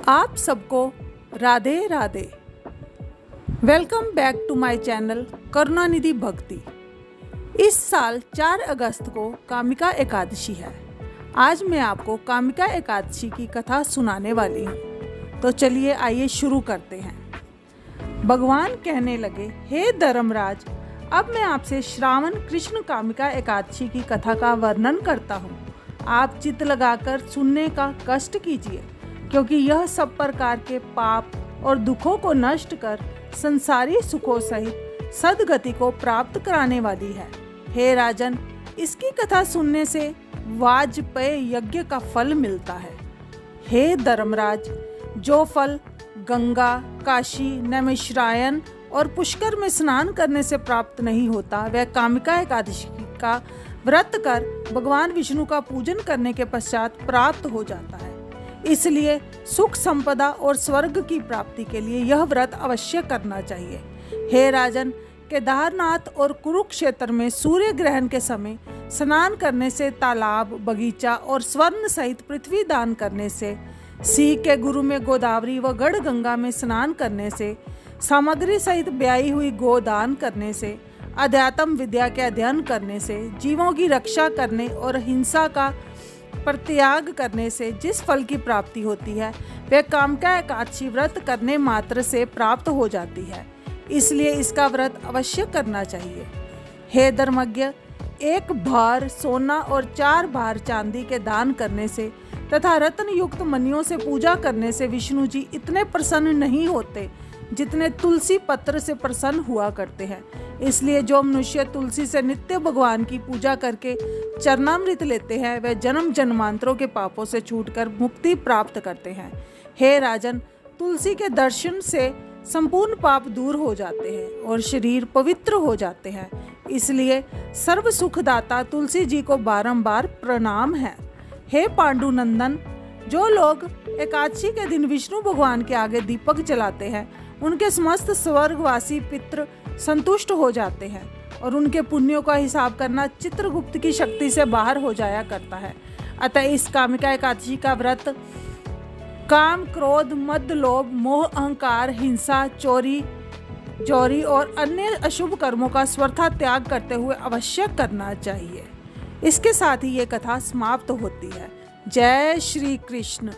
आप सबको Radhe Radhe. Welcome back to my channel Karunanidhi Bhakti. इस साल 4 अगस्त को कामिका एकादशी है। आज मैं आपको कामिका एकादशी की कथा सुनाने वाली हूँ। तो चलिए आइए शुरू करते हैं। भगवान कहने लगे, हे धर्मराज, अब मैं आपसे श्रावण कृष्ण कामिका एकादशी की कथा का वर्णन करता हूँ। आप चित्त लगाकर सुनने का कष्ट कीजिए, क्योंकि यह सब प्रकार के पाप और दुखों को नष्ट कर संसारी सुखों सहित सद्गति को प्राप्त कराने वाली है। हे राजन, इसकी कथा सुनने से वाजपेय यज्ञ का फल मिलता है। हे धर्मराज, जो फल गंगा, काशी, नैमिषारण्य और पुष्कर में स्नान करने से प्राप्त नहीं होता, वह कामिका एकादशी का व्रत कर भगवान विष्णु का पूजन करने के पश्चात प्राप्त हो जाता है। इसलिए सुख संपदा और स्वर्ग की प्राप्ति के लिए यह व्रत अवश्य करना चाहिए। हे राजन, केदारनाथ और कुरुक्षेत्र में सूर्य ग्रहण के समय स्नान करने से, तालाब, बगीचा और स्वर्ण सहित पृथ्वी दान करने से, सिंह के गुरु में गोदावरी व गढ़ गंगा में स्नान करने से, सामग्री सहित ब्याई हुई गो दान करने से, अध्यात्म विद्या के अध्ययन करने से, जीवों की रक्षा करने और हिंसा का परित्याग करने से जिस फल की प्राप्ति होती है, वह कामिका एकादशी व्रत करने मात्र से प्राप्त हो जाती है। इसलिए इसका व्रत अवश्य करना चाहिए। हे धर्मज्ञ, 1 भार सोना और 4 भार चांदी के दान करने से तथा रत्न युक्त मणियों से पूजा करने से विष्णु जी इतने प्रसन्न नहीं होते जितने तुलसी पत्र से प्रसन्न हुआ करते हैं। इसलिए जो मनुष्य तुलसी से नित्य भगवान की पूजा करके चरणामृत लेते हैं, वह जन्म जन्मांतरों के पापों से छूटकर मुक्ति प्राप्त करते हैं। हे राजन, तुलसी के दर्शन से संपूर्ण पाप दूर हो जाते हैं और शरीर पवित्र हो जाते हैं। इसलिए सर्व सुखदाता तुलसी जी को बारंबार प्रणाम है। हे पांडुनंदन, जो लोग एकादशी के दिन विष्णु भगवान के आगे दीपक जलाते हैं, उनके समस्त स्वर्गवासी पितृ संतुष्ट हो जाते हैं और उनके पुण्यों का हिसाब करना चित्रगुप्त की शक्ति से बाहर हो जाया करता है। अतः इस कामिका एकादशी का व्रत काम, क्रोध, मद, लोभ, मोह, अहंकार, हिंसा, चोरी और अन्य अशुभ कर्मों का स्वतः त्याग करते हुए अवश्य करना चाहिए। इसके साथ ही ये कथा समाप्त होती है। जय श्री कृष्ण।